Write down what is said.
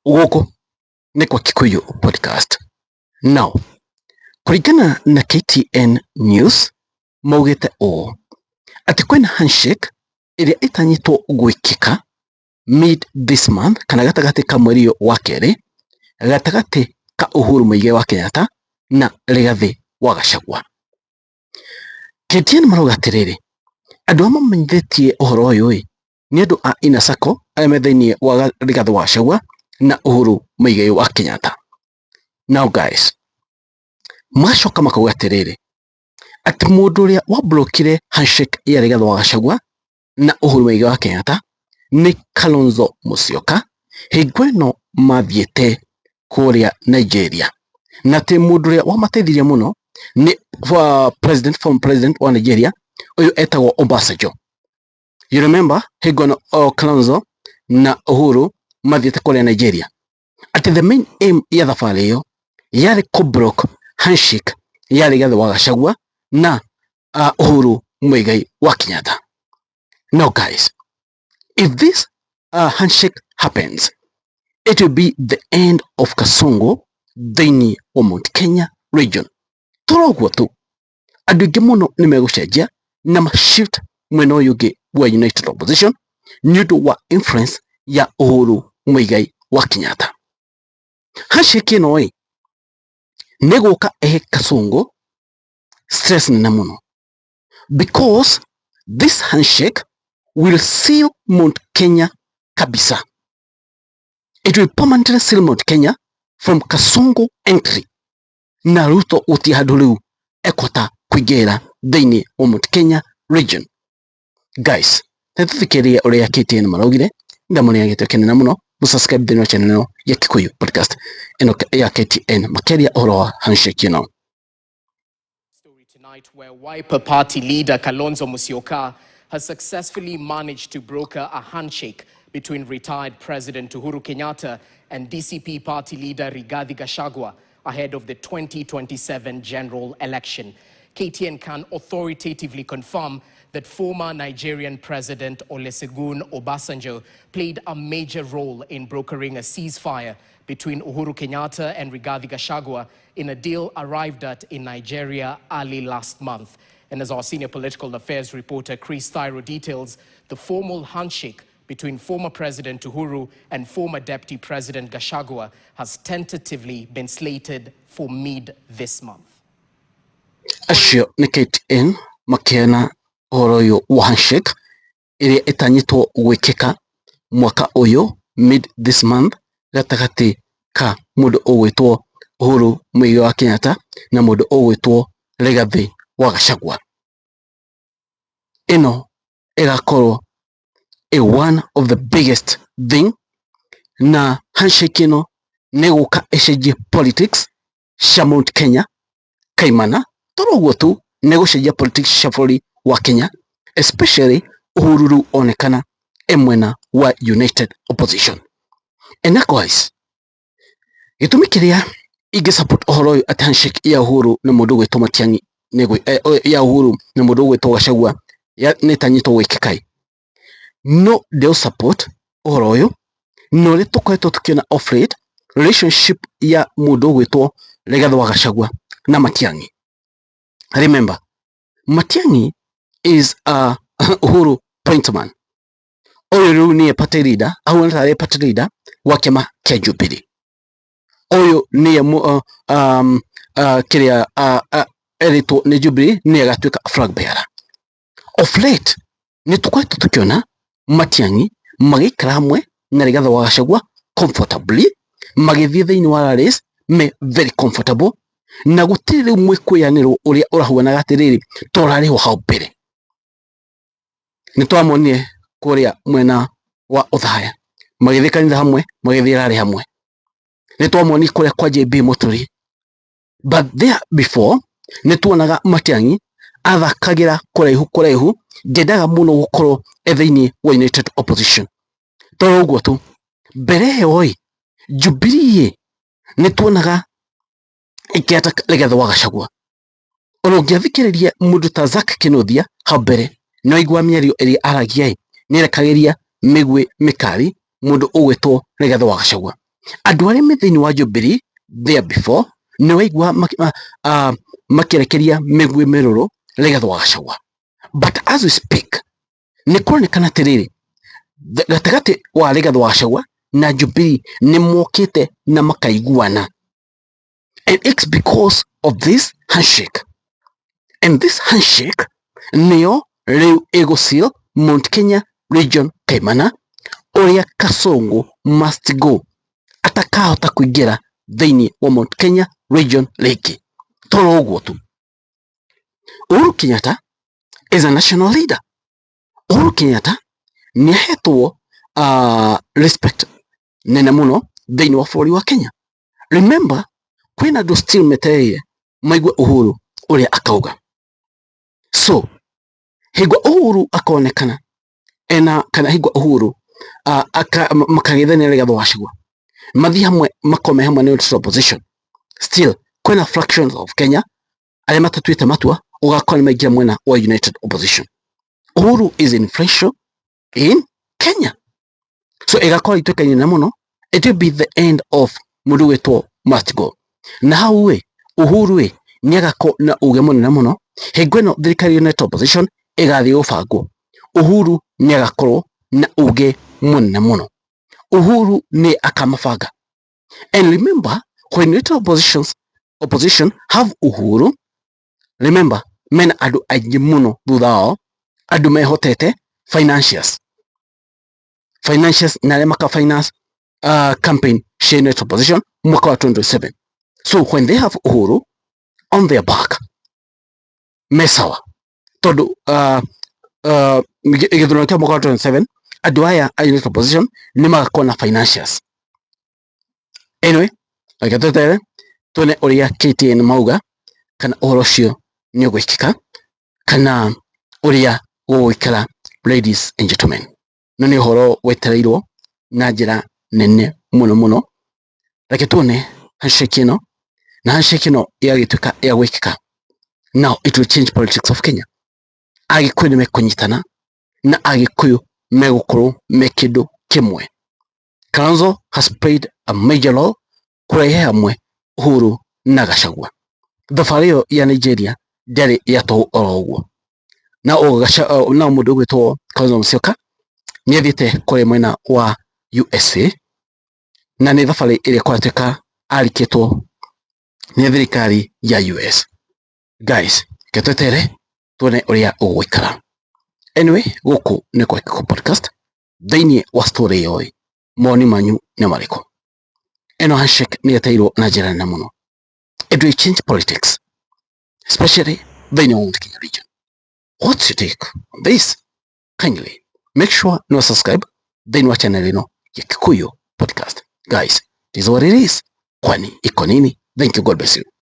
Gũkũ nĩ kwa Kikuyu podcast. Now, kũringana na KTN News, maugĩte ũũ atĩ kwĩna handshake ĩrĩa ĩtanyĩtwo gwĩkĩka mid this month, kana gatagatĩ ka mweri wa kerĩ, gatagatĩ ka Uhuru Muigai wa Kenyatta na Rigathi wa Gachagua. KTN marauga atĩrĩrĩ, andũ amwe mamenyithĩtie ũhoro ũyũ nĩ andũ a Inner Circle arĩa me thĩinĩ wa Rigathi wa Gachagua na Uhuru Muigai wa Kenyatta. Now guys, macoka makauga atĩrĩrĩ, atĩ mũndũ ũrĩa wablokire handshake ya Rigathi wa Gachagua na Uhuru Muigai wa Kenyatta nĩ Kalonzo Musyoka, hingo ĩno mathiĩte kũrĩa Nigeria, na atĩ mũndũ ũrĩa wamateithirie mũno nĩ former president wa Nigeria ũyũ etagwo Obasanjo. You remember hingo ĩno Kalonzo na Uhuru mathiĩte kũrĩa Nigeria, atĩ the main aim ya thabarĩ ĩyo yarĩ kũblock handshake ya Rigathi wa Gachagua na Uhuru Muigai wa Kenyatta. Now guys, if this handshake happens, it will be the end of Kasongo thĩinĩ wa Mount Kenya region. Tũroguo tu, andũ aingĩ mũno nĩ megũcenjia na ma-shift mwena ũyũ ũngĩ wa United Opposition nĩ ũndũ wa influence ya Uhuru Muigai wa Kenyatta. Handshake ĩno nĩ gũka ehe Kasongo stress nene mũno, because this handshake will seal Mount Kenya kabisa. It will permanently seal Mount Kenya from Kasongo entry. Na Ruto gũtirĩ handũ rĩu ekũhota kũingĩra thĩinĩ wa Mount Kenya region. Guys, tũthikĩrĩrie ũrĩa KTN maraugire, ndamũnĩa gĩtĩo kĩnene mũno, mũsubscribe thĩinĩ wa channel ĩno ya Kikuyu podcast ĩno ya KTN makĩria ũhoro wa handshake ĩno. Tonight, where Wiper Party leader Kalonzo Musyoka has successfully managed to broker a handshake between retired President Uhuru Kenyatta and DCP party leader Rigathi Gachagua ahead of the 2027 general election. KTN can authoritatively confirm that former Nigerian President Olusegun Obasanjo played a major role in brokering a ceasefire between Uhuru Kenyatta and Rigathi Gachagua in a deal arrived at in Nigeria early last month. And as our senior political affairs reporter Chris Thyro details, the formal handshake between former President Uhuru and former Deputy President Gachagua has tentatively been slated for mid this month. Acio nĩ KTN makĩana ũhoro ũyũ wa handshake ĩrĩa ĩtanyĩtwo gwĩkĩka mwaka ũyũ mid this month gatagatĩ ka mũndũ ũgwĩtwo Uhuru Muigai wa Kenyatta na mũndũ ũgwĩtwo Rigathi wa Gachagua. Ĩno ĩgakorwo one of the biggest thing, na handshake ĩno nĩ gũka ĩcenjie politics cia Mount Kenya kaimana. Tũroguo tu nĩ gũcenjia politics cia bũrũri wa Kenya, especially Uhuru rĩu onekana mwena wa United Opposition. And guys, gĩtũmi kĩrĩa ingĩ support ũhoro ũyũ atĩ handshake ya Uhuru na mũndũ ũgwĩtwo Matiang'i ya Uhuru na mũndũ ũgwĩtwo Gachagua nĩ ĩtanyĩtwo gwĩkĩka, no ndĩũ support ũhoro ũyũ no rĩ tũkoretwo tũkĩona off late relationship ya mũndũ ũgwĩtwo Rigathi wa Gachagua na Matiang'i. Remember, Matiang'i is a Uhuru point man. Ũyũ rĩu nĩye party leader, ahuna tarĩ party leader wa kĩama kĩa Jubilee. Ũyũ nĩye kĩrĩa erĩtwo nĩ Jubilee nĩye agatuĩka flag bearer. Of late nĩ tũkoretwo tũkĩona Matiang'i magĩikara hamwe na Rigathi wa Gachagua comfortably, magĩthiĩ thĩinĩ wa rallies me very comfortable, na gũtirĩ rĩu mwĩkũĩanĩrwo ũrĩa ũrahuanaga atĩrĩrĩ tũrarĩho hau mbere. Nĩ twamonire kũrĩa mwena wa Othaya magĩthiĩ kanitha hamwe, magĩthiĩ rally hamwe. Nĩ twamonire kũrĩa kwa JB Mũturi, but there before nĩ tuonaga Matiang'i athakagĩra kũraihu, ngendaga mũno gũkorwo thĩinĩ wa United Opposition. Tũroguo tu, mbere ĩyo Jubilee nĩ tuonaga ĩkĩata Rigathi wa Gachagua. Ona ũngĩathikĩrĩria mũndũ ta Zack Kĩnuthia hau mbere, no aigua mĩario ĩrĩa aragia nĩ erekagĩria mĩgwĩ mĩkari mũndũ ũgwĩtwo Rigathi wa Gachagua. Andũ arĩa me thĩinĩ wa Jubilee there before nĩ waigua makĩrekeria mĩguĩ mĩrũrũ Rigathĩ wa Gachagua. But as we speak, nĩ kũronekana atĩrĩrĩ, gatagatĩ wa Rigathĩ wa Gachagua na Jubilee nĩ mokĩte na makaiguana. And it's because of this handshake. And this handshake nĩyo rĩu ĩgũseal Mount Kenya Region Kaimana, ũrĩa Kasongo must go atakahota kũingĩra thĩinĩ wa Mount Kenya Region rĩngĩ. Toro ũguo tu. Uhuru Kenyatta is a national leader. Uhuru Kenyatta nĩ ahetwo respect nene mũno thĩinĩ wa bũrũri wa Kenya. Remember, kwĩna andũ still metereire maigue Uhuru ũrĩa akauga. So, hĩngwa Uhuru akonekana kana hĩngwa Uhuru makagethania Rigathĩ wa Gachagua, mathi hamwe makome hamwe neutral opposition, still kwĩna fractions of Kenya arĩa matatuĩte matua ũgakora nĩ maingĩra mwena wa united opposition. Uhuru is influential in Kenya, so ĩgakorwo ituĩkaine mũno. It will be the end of mũndũ wĩtwo must go. Na hau Uhuru nĩ agakorwo na uge mũnene mũno hĩngwa ĩno thirikari united opposition ĩgathiĩ gũbangwo. Uhuru nĩ agakorwo na uge mũnene mũno. Uhuru nĩ akamabanga. And remember, when united opposition have Uhuru, remember, mena andũ aingĩ mũno thutha wao, andũ mehotete financiers na arĩa maka finance campaign cia united opposition mwaka wa 2027. So when they have Uhuru on their back, mesawa tondũ gĩthurano kĩa mwaka wa 2027 andũ aya a united opposition nĩ magakorwo na financiers. Anyway, agĩtetere tuone ũrĩa KTN mauga kana ũhoro ũcio nĩ ũgwĩkĩka kana ũrĩa gũgũikara. Ladies and gentlemen, no nĩ ũhoro wetereirwo na njĩra nene mũno mũno. Reke tuone handshake ĩno, na handshake ĩno yagĩtuĩka ya gwĩkĩka, now it will change politics of Kenya. Agĩkũyũ nĩ mekũnyitana na Agĩkũyũ megũkorwo me kĩndũ kĩmwe. Kalonzo has played a major role kũrehe hamwe Uhuru na Gachagua. Thabarĩ ĩyo ya Nigeria ndĩarĩ yatũũ oro ũguo. Na mũndũ ũgwĩtwo Kalonzo Musyoka nĩ athiĩte kũrĩ mwena wa USA, na nĩ thabarĩ ĩrĩa kwatuĩka arikĩtwo nĩ thirikari ya US. Guys, ketwetere tuone ũrĩa ũgũikara. Anyway, gũkũ nĩ kwa Kĩko Podcast thĩinĩ wa story ĩyo. Moni manyu nĩ marĩkũ? Ĩno handshake nĩ yetereirwo na njĩra nene mũno. It will change politics, especially thĩinĩ wa Mount Kenya region. What's your take on this? Kindly make sure no subscribe thĩinĩ wa channel ĩno ya Kikuyu Podcast. Guys, this is what it is. Kwani iko nini? Thank you, God bless you.